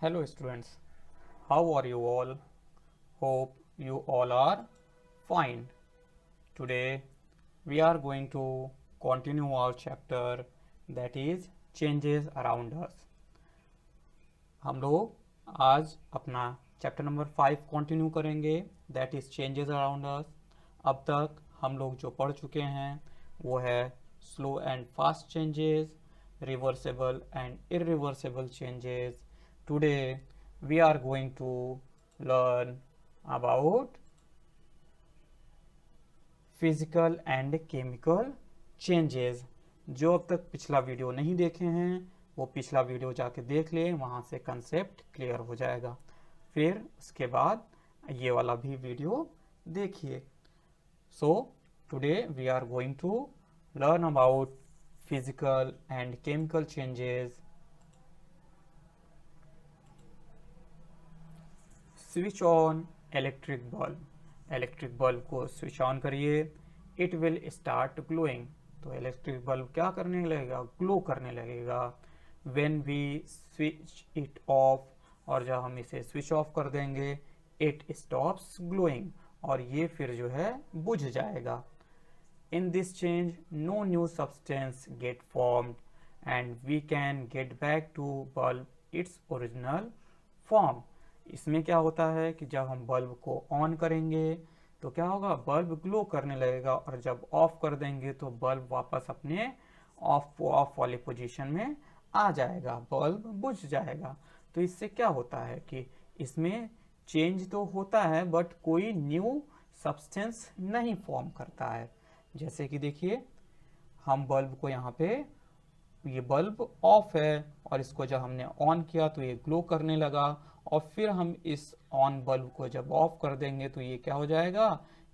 Hello students, how are you all? Hope you all are fine. Today we are going to continue our chapter that is changes around us. हम लोग आज अपना chapter number 5 continue करेंगे that is changes around us. अब तक हम लोग जो पढ़ चुके हैं वो है slow and fast changes, reversible and irreversible changes. Today we are going to learn about physical and chemical changes. जो अब तक पिछला वीडियो नहीं देखे हैं वो पिछला वीडियो जाके देख ले, वहाँ से कंसेप्ट क्लियर हो जाएगा. फिर उसके बाद ये वाला भी वीडियो देखिए. So today we are going to learn about physical and chemical changes. Switch on electric bulb. Electric bulb को स्विच ऑन करिए, इट विल स्टार्ट ग्लोइंग. तो इलेक्ट्रिक बल्ब क्या करने लगेगा? ग्लो करने लगेगा. When we switch it off, और जब हम इसे स्विच ऑफ कर देंगे, इट स्टॉप्स ग्लोइंग, और ये फिर जो है बुझ जाएगा. In this change no new substance get formed and we can get back to bulb its original form. इसमें क्या होता है कि जब हम बल्ब को ऑन करेंगे तो क्या होगा? बल्ब ग्लो करने लगेगा, और जब ऑफ कर देंगे तो बल्ब वापस अपने ऑफ वाली पोजीशन में आ जाएगा, बल्ब बुझ जाएगा. तो इससे क्या होता है कि इसमें चेंज तो होता है बट कोई न्यू सब्सटेंस नहीं फॉर्म करता है. जैसे कि देखिए, हम बल्ब को यहाँ पे, ये बल्ब ऑफ है और इसको जब हमने ऑन किया तो ये ग्लो करने लगा, और फिर हम इस ऑन बल्ब को जब ऑफ कर देंगे तो ये क्या हो जाएगा?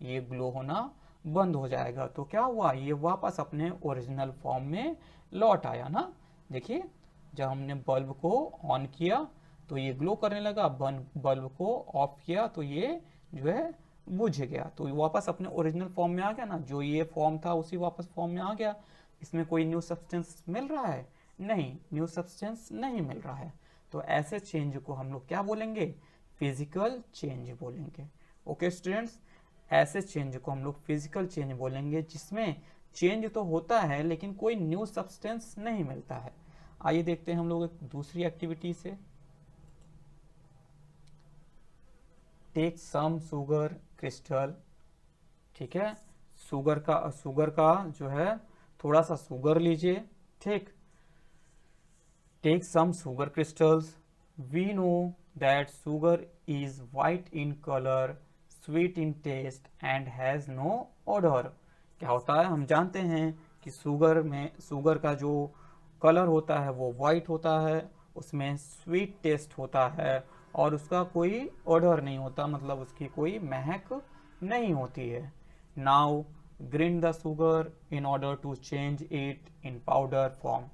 ये ग्लो होना बंद हो जाएगा. तो क्या हुआ? ये वापस अपने ओरिजिनल फॉर्म में लौट आया ना. देखिए, जब हमने बल्ब को ऑन किया तो ये ग्लो करने लगा, बल्ब को ऑफ किया तो ये जो है बुझ गया. तो ये वापस अपने ओरिजिनल फॉर्म में आ गया ना. जो ये फॉर्म था उसी वापस फॉर्म में आ गया. इसमें कोई न्यू सब्सटेंस मिल रहा है? नहीं, न्यू सब्सटेंस नहीं मिल रहा है. तो ऐसे चेंज को हम लोग क्या बोलेंगे? फिजिकल चेंज बोलेंगे. ओके स्टूडेंट्स, ऐसे चेंज को हम लोग फिजिकल चेंज बोलेंगे जिसमें चेंज तो होता है लेकिन कोई न्यू सब्सटेंस नहीं मिलता है. आइए देखते हैं हम लोग एक दूसरी एक्टिविटी से. Take some sugar crystal. ठीक है, शुगर का जो है थोड़ा सा शुगर लीजिए. ठीक, take some sugar crystals. We know that sugar is white in colour, sweet in taste and has no odour. क्या होता है? हम जानते हैं कि शुगर का जो कलर होता है वो वाइट होता है, उसमें स्वीट टेस्ट होता है, और उसका कोई ऑडर नहीं होता, मतलब उसकी कोई महक नहीं होती है. Now grind the sugar in order to change it in powder form.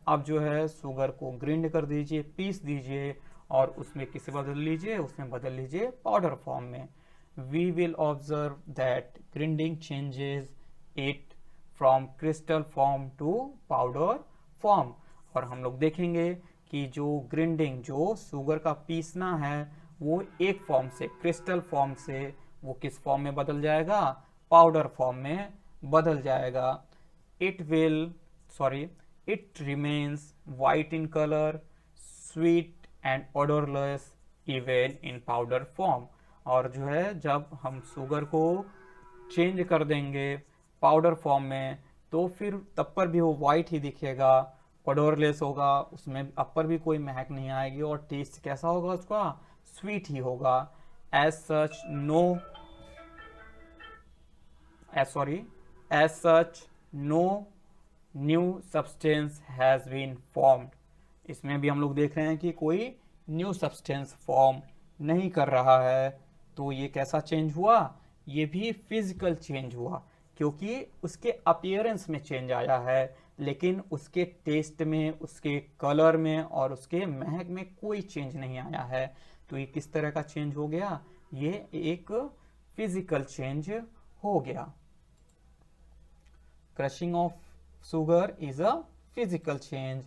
अब जो है शुगर को ग्रिंड कर दीजिए, पीस दीजिए, और उसमें किसे बदल लीजिए? उसमें बदल लीजिए पाउडर फॉर्म में. We will observe that grinding changes it from crystal form to powder form. और हम लोग देखेंगे कि जो ग्रिंडिंग, जो शुगर का पीसना है, वो एक फॉर्म से, क्रिस्टल फॉर्म से, वो किस फॉर्म में बदल जाएगा? पाउडर फॉर्म में बदल जाएगा. It will sorry it remains white in colour, sweet and odorless even in powder form. और जो है जब हम शुगर को चेंज कर देंगे पाउडर फॉर्म में तो फिर तब पर भी वो वाइट ही दिखेगा, odorless होगा, उसमें अब पर भी कोई महक नहीं आएगी, और टेस्ट कैसा होगा उसका? स्वीट ही होगा. As such no as such no new substance has been formed. इसमें भी हम लोग देख रहे हैं कि कोई न्यू सब्सटेंस फॉर्म नहीं कर रहा है. तो ये कैसा चेंज हुआ? ये भी फिजिकल चेंज हुआ, क्योंकि उसके अपीयरेंस में चेंज आया है लेकिन उसके टेस्ट में, उसके कलर में और उसके महक में कोई चेंज नहीं आया है. तो ये किस तरह का चेंज हो गया? ये एक फिजिकल चेंज हो गया. Crushing of sugar is a physical change.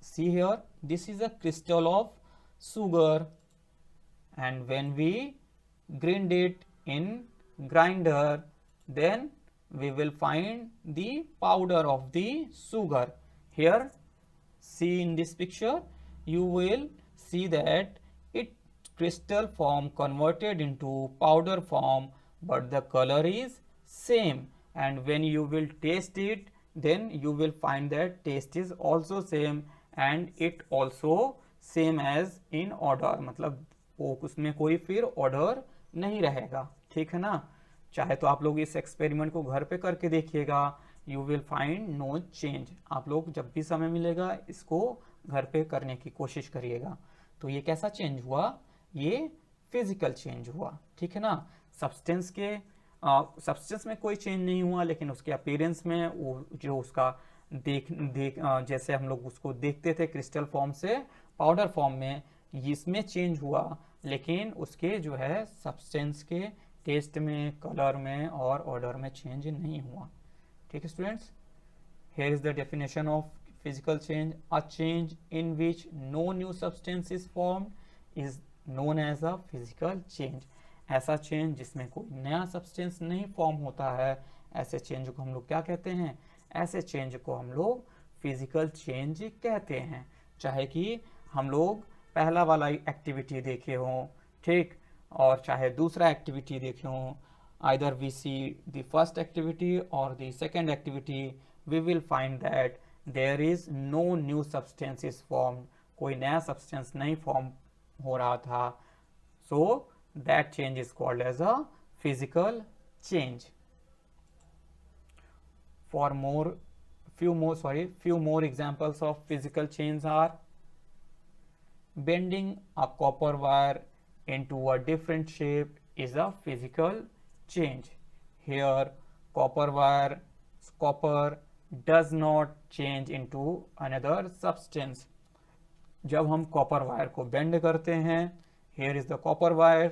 See here, this is a crystal of sugar, and when we grind it in grinder, then we will find the powder of the sugar. Here, see in this picture, you will see that it crystal form converted into powder form, but the color is same, and when you will taste it, then you will find that taste is also same and it also same as in odor, मतलब वो उसमें कोई फिर order नहीं रहेगा, ठीक है ना। चाहे तो आप लोग इस एक्सपेरिमेंट को घर पे करके देखिएगा, you will find no change. आप लोग जब भी समय मिलेगा इसको घर पे करने की कोशिश करिएगा। तो ये कैसा चेंज हुआ, ये फिजिकल चेंज हुआ, ठीक है ना। सब्सटेंस के सब्सटेंस में कोई चेंज नहीं हुआ, लेकिन उसके अपीयरेंस में वो जो उसका जैसे हम लोग उसको देखते थे क्रिस्टल फॉर्म से पाउडर फॉर्म में, इसमें चेंज हुआ, लेकिन उसके जो है सब्सटेंस के टेस्ट में, कलर में और ऑर्डर में चेंज नहीं हुआ, ठीक है students. Here is the definition of physical change, a change in which no new substance is formed is known as a physical change. ऐसा चेंज जिसमें कोई नया सब्सटेंस नहीं फॉर्म होता है, ऐसे चेंज को हम लोग क्या कहते हैं, ऐसे चेंज को हम लोग फिजिकल चेंज कहते हैं। चाहे कि हम लोग पहला वाला एक्टिविटी देखे हों, ठीक, और चाहे दूसरा एक्टिविटी देखे हों, either we see the first activity और the second activity, we will find that there is no new substance is form, कोई नया सब्सटेंस नहीं फॉर्म हो रहा था, so that change is called as a physical change. For few more examples of physical change are bending a copper wire into a different shape is a physical change. Here copper does not change into another substance. जब हम copper wire को bend करते हैं, here is the copper wire,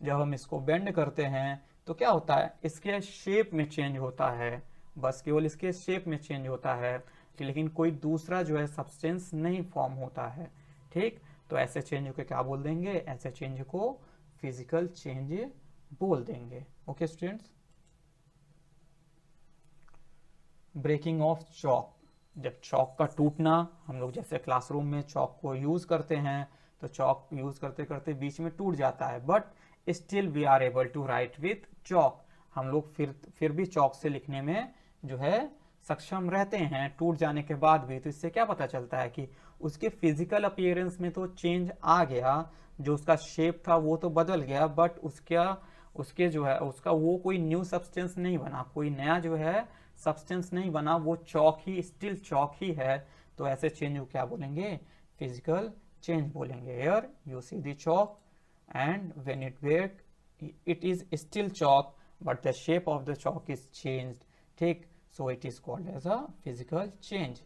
जब हम इसको bend करते हैं तो क्या होता है, इसके शेप में चेंज होता है, बस केवल इसके शेप में चेंज होता है, लेकिन कोई दूसरा जो है सब्सटेंस नहीं फॉर्म होता है, ठीक। तो ऐसे चेंज को क्या बोल देंगे, ऐसे चेंज को फिजिकल चेंज बोल देंगे। Okay students. Breaking of chalk, जब चॉक का टूटना, हम लोग जैसे क्लासरूम में चॉक को यूज करते हैं, तो चॉक यूज करते करते बीच में टूट जाता है, but still we are able to write with chalk. हम लोग फिर भी चॉक से लिखने में जो है सक्षम रहते हैं टूट जाने के बाद भी। तो इससे क्या पता चलता है कि उसके फिजिकल अपीयरेंस में तो चेंज आ गया, जो उसका शेप था वो तो बदल गया, बट उसके जो है उसका वो कोई न्यू सब्सटेंस नहीं बना, कोई नया जो है सब्सटेंस नहीं बना, वो चॉक ही स्टिल चॉक ही है। तो ऐसे चेंज को क्या बोलेंगे, फिजिकल चेंज बोलेंगे। Here you see the chalk and when it break it is still chalk but the shape of the chalk is changed, ठीक, so it is called as a physical change.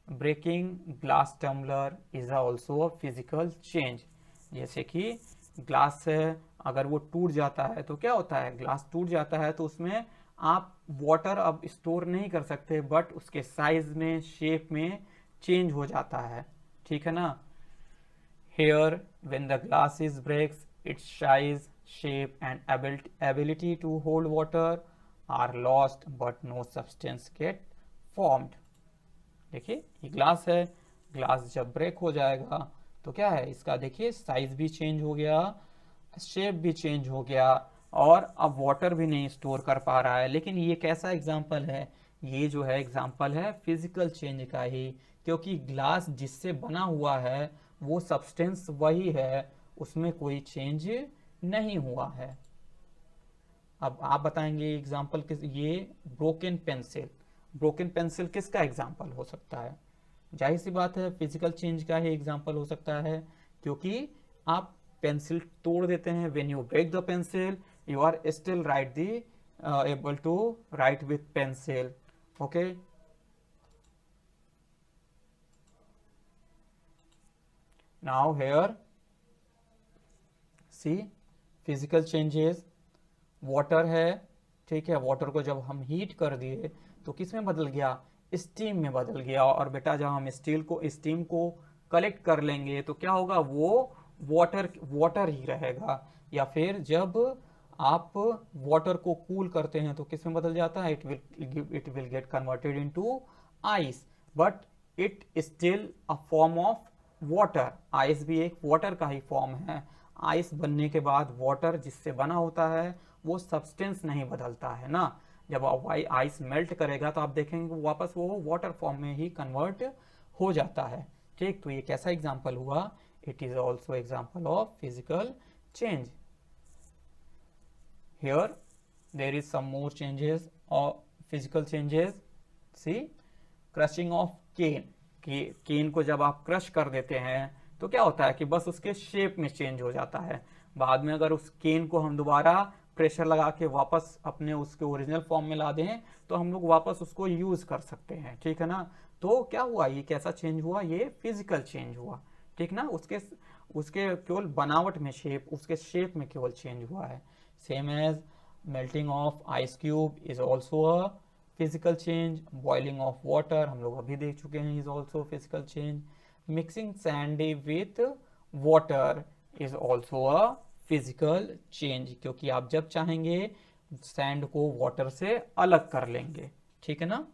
Breaking glass tumbler is also a physical change. जैसे कि glass है, अगर वो टूट जाता है तो क्या होता है, ग्लास टूट जाता है तो उसमें आप वाटर अब स्टोर नहीं कर सकते, बट उसके साइज में, शेप में चेंज हो जाता है, ठीक है ना। Here when the glass is breaks, its size, shape and ability to hold water are lost but no substance get formed. देखिए ये ग्लास है, ग्लास जब ब्रेक हो जाएगा तो क्या है, इसका देखिए साइज भी चेंज हो गया, शेप भी चेंज हो गया, और अब वाटर भी नहीं स्टोर कर पा रहा है। लेकिन ये कैसा एग्जाम्पल है, ये जो है एग्जाम्पल है फिजिकल चेंज का ही, क्योंकि ग्लास जिससे बना हुआ है वो सब्सटेंस वही है, उसमें कोई चेंज नहीं हुआ है। अब आप बताएंगे एग्जाम्पल किस, ये ब्रोकन पेंसिल किसका एग्जाम्पल हो सकता है, जाहिर सी बात है फिजिकल चेंज का ही एग्जाम्पल हो सकता है, क्योंकि आप पेंसिल तोड़ देते हैं, when you break the pencil you are still right the able to write with pencil, okay. Now here see physical changes, water है, ठीक है, वाटर को जब हम हीट कर दिए तो किस में बदल गया, स्टीम में बदल गया, और बेटा जब हम स्टीम को कलेक्ट कर लेंगे तो क्या होगा, वो वाटर ही रहेगा। या फिर जब आप वाटर को कूल करते हैं तो किस में बदल जाता है, it will get converted into ice, but it still a form of water. Ice भी एक वाटर का ही फॉर्म है। आइस बनने के बाद वाटर जिससे बना होता है वो सब्सटेंस नहीं बदलता है ना। जब आइस मेल्ट करेगा तो आप देखेंगे वापस वो वाटर फॉर्म में ही कन्वर्ट हो जाता है। ठीक, तो ये कैसा एग्जाम्पल हुआ, it is also example of physical change. Here there is some more changes or physical changes. See, crushing of cane. केन को जब आप क्रश कर देते हैं तो क्या होता है कि बस उसके शेप में चेंज हो जाता है। बाद में अगर उस केन को हम दोबारा प्रेशर लगा के वापस अपने उसके ओरिजिनल फॉर्म में ला दें तो हम लोग वापस उसको यूज कर सकते हैं। ठीक है ना। तो क्या हुआ, ये कैसा चेंज हुआ, ये फिजिकल चेंज हुआ। ठीक ना, उसके उसके केवल बनावट में उसके शेप में केवल चेंज हुआ है। Same as melting of ice cube is also a physical change. Boiling of water हम लोग अभी देख चुके हैं, is also physical change. Mixing sand with water is also a physical change, क्योंकि आप जब चाहेंगे सैंड को वाटर से अलग कर लेंगे। ठीक है ना।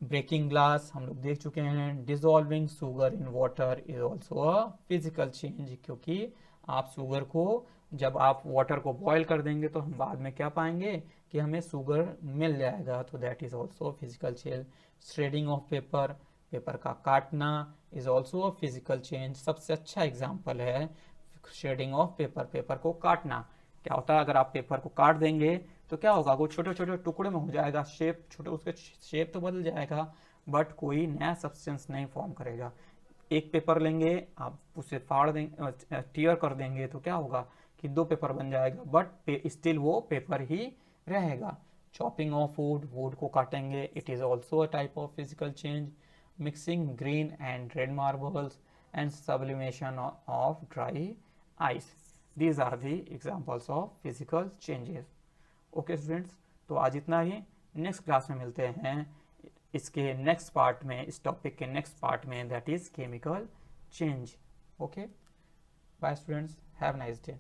ब्रेकिंग ग्लास हम लोग देख चुके हैं। Dissolving sugar in water is also a physical change, क्योंकि आप शुगर को जब आप वाटर को बॉयल कर देंगे तो हम बाद में क्या पाएंगे कि हमें शुगर मिल जाएगा, तो that is also physical change. Shredding of paper, paper का काटना is also a physical change. सबसे अच्छा एग्जाम्पल है श्रेडिंग ऑफ पेपर, पेपर को काटना। क्या होता है, अगर आप पेपर को काट देंगे तो क्या होगा, वो छोटे छोटे टुकड़े में हो जाएगा, शेप छोटे, उसके शेप तो बदल जाएगा बट कोई नया सब्सटेंस नहीं फॉर्म करेगा। एक पेपर लेंगे आप उसे फाड़ देंगे, टीयर कर देंगे तो क्या होगा कि दो पेपर बन जाएगा बट स्टिल वो पेपर ही रहेगा। चॉपिंग ऑफ वुड, वुड को काटेंगे, it is also a type of physical change. Mixing green and red marbles and sublimation of dry ice, these are the examples of physical changes. Okay students, तो आज इतना ही। Next class में मिलते हैं इसके next part में, इस topic के नेक्स्ट पार्ट में, that is chemical change. Okay, bye students, have nice day.